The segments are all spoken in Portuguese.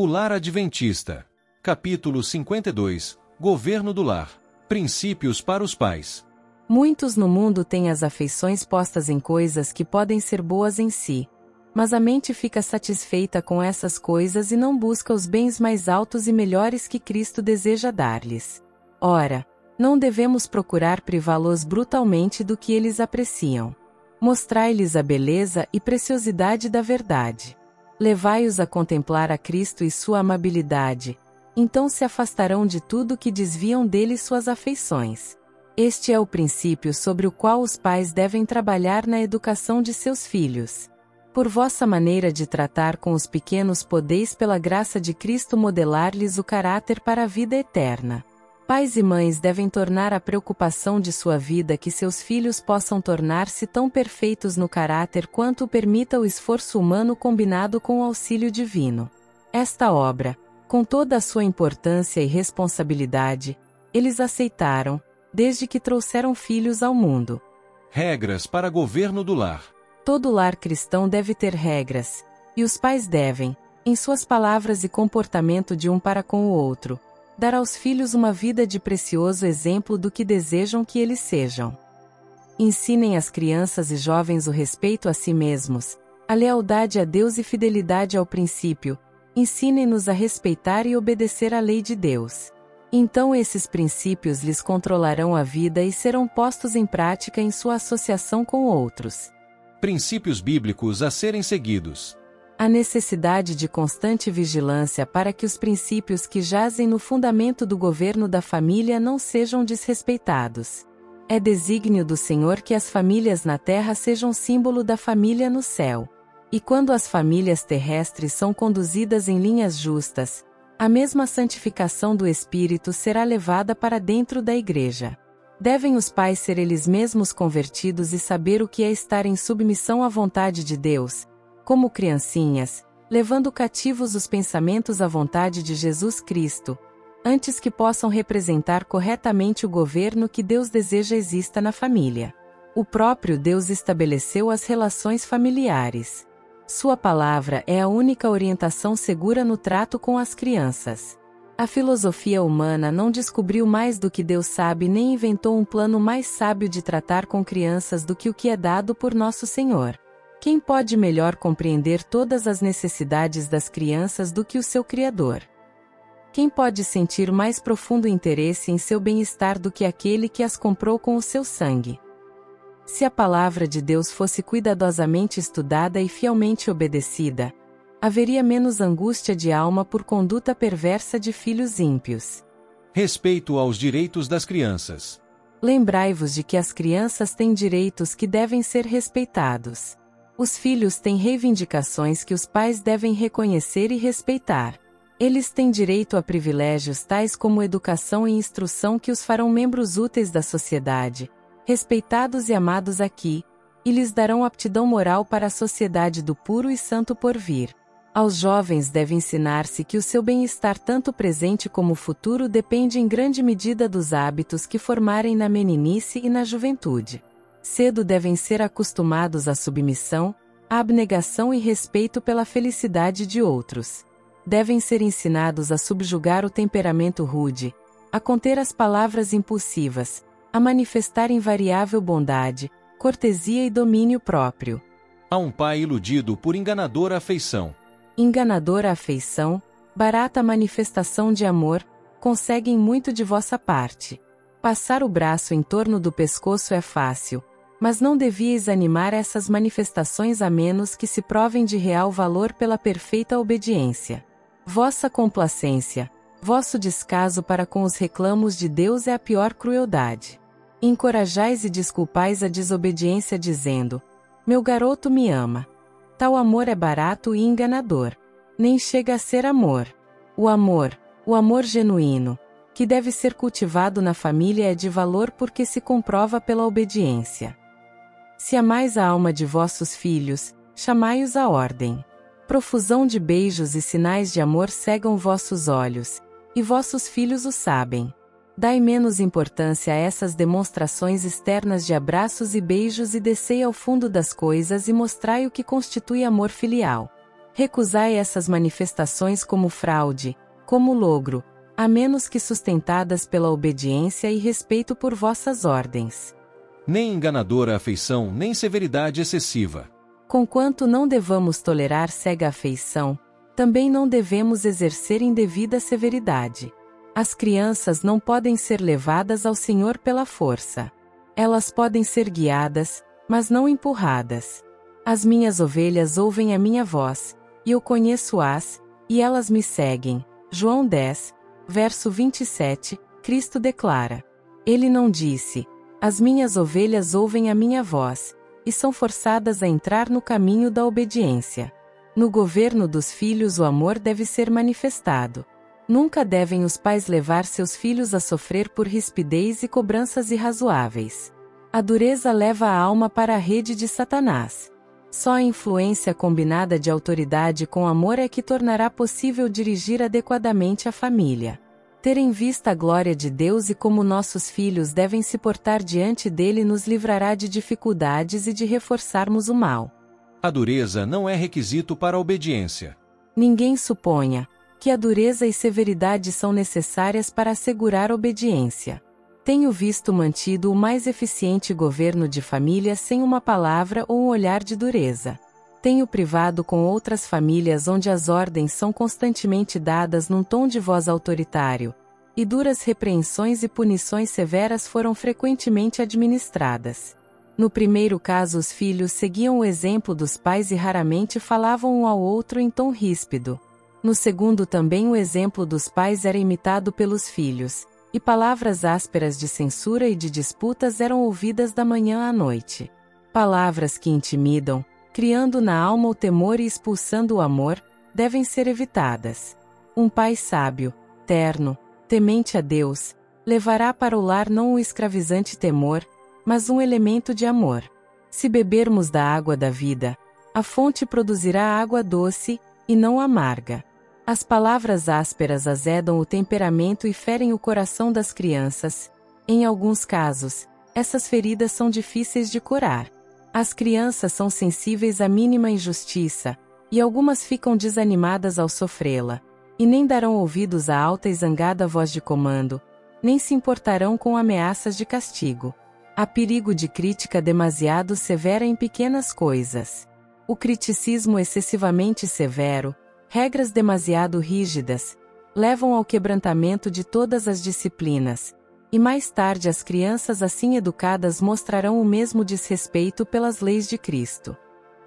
O Lar Adventista. Capítulo 52. Governo do Lar. Princípios para os pais. Muitos no mundo têm as afeições postas em coisas que podem ser boas em si, mas a mente fica satisfeita com essas coisas e não busca os bens mais altos e melhores que Cristo deseja dar-lhes. Ora, não devemos procurar privá-los brutalmente do que eles apreciam. Mostrai-lhes a beleza e preciosidade da verdade. Levai-os a contemplar a Cristo e sua amabilidade, então se afastarão de tudo que desviam dele suas afeições. Este é o princípio sobre o qual os pais devem trabalhar na educação de seus filhos. Por vossa maneira de tratar com os pequenos podeis pela graça de Cristo modelar-lhes o caráter para a vida eterna. Pais e mães devem tornar a preocupação de sua vida que seus filhos possam tornar-se tão perfeitos no caráter quanto o permita o esforço humano combinado com o auxílio divino. Esta obra, com toda a sua importância e responsabilidade, eles aceitaram, desde que trouxeram filhos ao mundo. Regras para governo do lar. Todo lar cristão deve ter regras, e os pais devem, em suas palavras e comportamento de um para com o outro, dar aos filhos uma vida de precioso exemplo do que desejam que eles sejam. Ensinem às crianças e jovens o respeito a si mesmos, a lealdade a Deus e fidelidade ao princípio. Ensinem-nos a respeitar e obedecer à lei de Deus. Então esses princípios lhes controlarão a vida e serão postos em prática em sua associação com outros. Princípios bíblicos a serem seguidos. A necessidade de constante vigilância para que os princípios que jazem no fundamento do governo da família não sejam desrespeitados. É desígnio do Senhor que as famílias na terra sejam símbolo da família no céu. E quando as famílias terrestres são conduzidas em linhas justas, a mesma santificação do Espírito será levada para dentro da igreja. Devem os pais ser eles mesmos convertidos e saber o que é estar em submissão à vontade de Deus, como criancinhas, levando cativos os pensamentos à vontade de Jesus Cristo, antes que possam representar corretamente o governo que Deus deseja exista na família. O próprio Deus estabeleceu as relações familiares. Sua palavra é a única orientação segura no trato com as crianças. A filosofia humana não descobriu mais do que Deus sabe nem inventou um plano mais sábio de tratar com crianças do que o que é dado por nosso Senhor. Quem pode melhor compreender todas as necessidades das crianças do que o seu Criador? Quem pode sentir mais profundo interesse em seu bem-estar do que aquele que as comprou com o seu sangue? Se a palavra de Deus fosse cuidadosamente estudada e fielmente obedecida, haveria menos angústia de alma por conduta perversa de filhos ímpios. Respeito aos direitos das crianças. Lembrai-vos de que as crianças têm direitos que devem ser respeitados. Os filhos têm reivindicações que os pais devem reconhecer e respeitar. Eles têm direito a privilégios tais como educação e instrução que os farão membros úteis da sociedade, respeitados e amados aqui, e lhes darão aptidão moral para a sociedade do puro e santo porvir. Aos jovens deve ensinar-se que o seu bem-estar tanto presente como futuro depende em grande medida dos hábitos que formarem na meninice e na juventude. Cedo devem ser acostumados à submissão, à abnegação e respeito pela felicidade de outros. Devem ser ensinados a subjugar o temperamento rude, a conter as palavras impulsivas, a manifestar invariável bondade, cortesia e domínio próprio. Há um pai iludido por enganadora afeição. Enganadora afeição, barata manifestação de amor, conseguem muito de vossa parte. Passar o braço em torno do pescoço é fácil, mas não devíeis animar essas manifestações a menos que se provem de real valor pela perfeita obediência. Vossa complacência, vosso descaso para com os reclamos de Deus é a pior crueldade. Encorajais e desculpais a desobediência dizendo: meu garoto me ama. Tal amor é barato e enganador. Nem chega a ser amor. O amor genuíno, que deve ser cultivado na família é de valor porque se comprova pela obediência. Se amais a alma de vossos filhos, chamai-os à ordem. Profusão de beijos e sinais de amor cegam vossos olhos, e vossos filhos o sabem. Dai menos importância a essas demonstrações externas de abraços e beijos e descei ao fundo das coisas e mostrai o que constitui amor filial. Recusai essas manifestações como fraude, como logro, a menos que sustentadas pela obediência e respeito por vossas ordens. Nem enganadora afeição, nem severidade excessiva. Conquanto não devamos tolerar cega afeição, também não devemos exercer indevida severidade. As crianças não podem ser levadas ao Senhor pela força. Elas podem ser guiadas, mas não empurradas. As minhas ovelhas ouvem a minha voz, e eu conheço-as, e elas me seguem. João 10, verso 27, Cristo declara. Ele não disse: as minhas ovelhas ouvem a minha voz, e são forçadas a entrar no caminho da obediência. No governo dos filhos o amor deve ser manifestado. Nunca devem os pais levar seus filhos a sofrer por rispidez e cobranças irrazoáveis. A dureza leva a alma para a rede de Satanás. Só a influência combinada de autoridade com amor é que tornará possível dirigir adequadamente a família. Ter em vista a glória de Deus e como nossos filhos devem se portar diante dele nos livrará de dificuldades e de reforçarmos o mal. A dureza não é requisito para a obediência. Ninguém suponha que a dureza e severidade são necessárias para assegurar obediência. Tenho visto mantido o mais eficiente governo de família sem uma palavra ou um olhar de dureza. Tenho privado com outras famílias onde as ordens são constantemente dadas num tom de voz autoritário, e duras repreensões e punições severas foram frequentemente administradas. No primeiro caso, os filhos seguiam o exemplo dos pais e raramente falavam um ao outro em tom ríspido. No segundo, também o exemplo dos pais era imitado pelos filhos, e palavras ásperas de censura e de disputas eram ouvidas da manhã à noite. Palavras que intimidam, criando na alma o temor e expulsando o amor, devem ser evitadas. Um pai sábio, terno, temente a Deus, levará para o lar não um escravizante temor, mas um elemento de amor. Se bebermos da água da vida, a fonte produzirá água doce, e não amarga. As palavras ásperas azedam o temperamento e ferem o coração das crianças. Em alguns casos, essas feridas são difíceis de curar. As crianças são sensíveis à mínima injustiça, e algumas ficam desanimadas ao sofrê-la, e nem darão ouvidos à alta e zangada voz de comando, nem se importarão com ameaças de castigo. Há perigo de crítica demasiado severa em pequenas coisas. O criticismo excessivamente severo, regras demasiado rígidas, levam ao quebrantamento de todas as disciplinas, e mais tarde as crianças assim educadas mostrarão o mesmo desrespeito pelas leis de Cristo.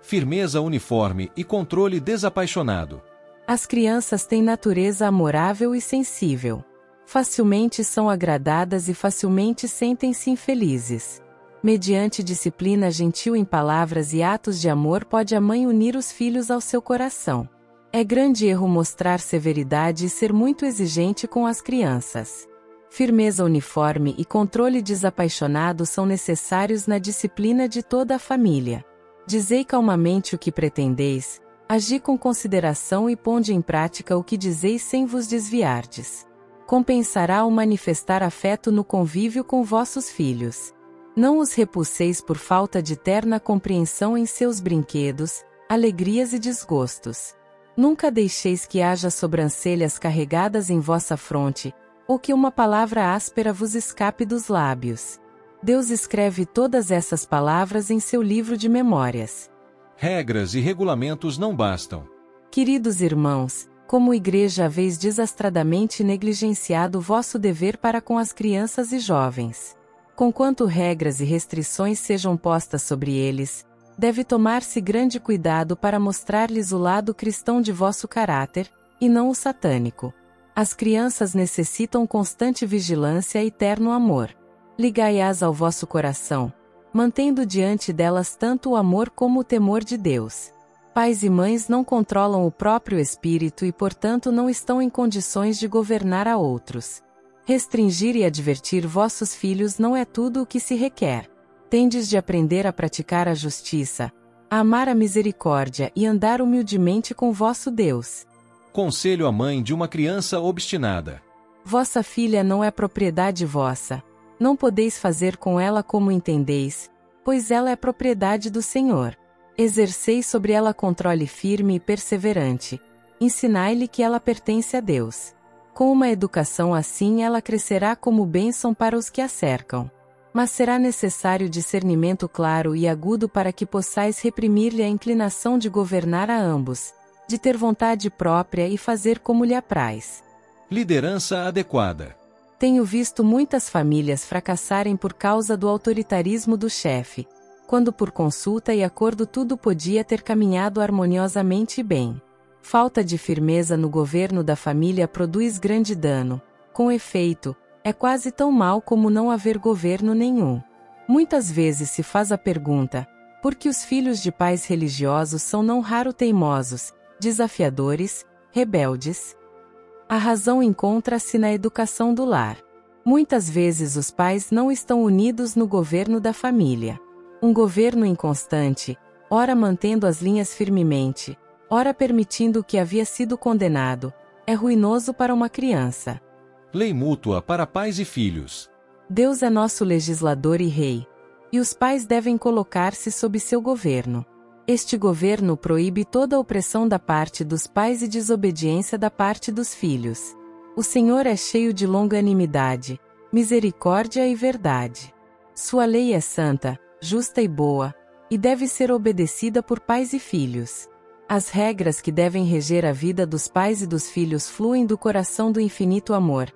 Firmeza uniforme e controle desapaixonado. As crianças têm natureza amorável e sensível. Facilmente são agradadas e facilmente sentem-se infelizes. Mediante disciplina gentil em palavras e atos de amor pode a mãe unir os filhos ao seu coração. É grande erro mostrar severidade e ser muito exigente com as crianças. Firmeza uniforme e controle desapaixonado são necessários na disciplina de toda a família. Dizei calmamente o que pretendeis, agi com consideração e ponde em prática o que dizeis sem vos desviardes. Compensará o manifestar afeto no convívio com vossos filhos. Não os repulseis por falta de terna compreensão em seus brinquedos, alegrias e desgostos. Nunca deixeis que haja sobrancelhas carregadas em vossa fronte, ou que uma palavra áspera vos escape dos lábios. Deus escreve todas essas palavras em seu livro de memórias. Regras e regulamentos não bastam. Queridos irmãos, como igreja haveis desastradamente negligenciado vosso dever para com as crianças e jovens. Conquanto regras e restrições sejam postas sobre eles, deve tomar-se grande cuidado para mostrar-lhes o lado cristão de vosso caráter, e não o satânico. As crianças necessitam constante vigilância e terno amor. Ligai-as ao vosso coração, mantendo diante delas tanto o amor como o temor de Deus. Pais e mães não controlam o próprio espírito e, portanto, não estão em condições de governar a outros. Restringir e advertir vossos filhos não é tudo o que se requer. Tendes de aprender a praticar a justiça, a amar a misericórdia e andar humildemente com vosso Deus. Conselho à mãe de uma criança obstinada. Vossa filha não é propriedade vossa. Não podeis fazer com ela como entendeis, pois ela é propriedade do Senhor. Exercei sobre ela controle firme e perseverante. Ensinai-lhe que ela pertence a Deus. Com uma educação assim ela crescerá como bênção para os que a cercam. Mas será necessário discernimento claro e agudo para que possais reprimir-lhe a inclinação de governar a ambos, de ter vontade própria e fazer como lhe apraz. Liderança adequada. Tenho visto muitas famílias fracassarem por causa do autoritarismo do chefe, quando por consulta e acordo tudo podia ter caminhado harmoniosamente e bem. Falta de firmeza no governo da família produz grande dano. Com efeito, é quase tão mal como não haver governo nenhum. Muitas vezes se faz a pergunta: por que os filhos de pais religiosos são não raro teimosos, desafiadores, rebeldes? A razão encontra-se na educação do lar. Muitas vezes os pais não estão unidos no governo da família. Um governo inconstante, ora mantendo as linhas firmemente, ora permitindo o que havia sido condenado, é ruinoso para uma criança. Lei mútua para pais e filhos. Deus é nosso legislador e rei, e os pais devem colocar-se sob seu governo. Este governo proíbe toda opressão da parte dos pais e desobediência da parte dos filhos. O Senhor é cheio de longanimidade, misericórdia e verdade. Sua lei é santa, justa e boa, e deve ser obedecida por pais e filhos. As regras que devem reger a vida dos pais e dos filhos fluem do coração do infinito amor,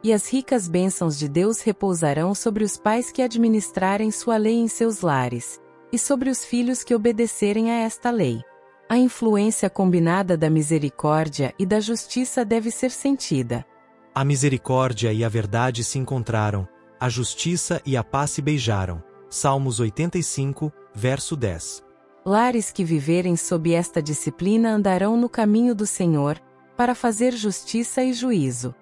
e as ricas bênçãos de Deus repousarão sobre os pais que administrarem sua lei em seus lares, e sobre os filhos que obedecerem a esta lei. A influência combinada da misericórdia e da justiça deve ser sentida. A misericórdia e a verdade se encontraram, a justiça e a paz se beijaram. Salmos 85, verso 10. Lares que viverem sob esta disciplina andarão no caminho do Senhor, para fazer justiça e juízo.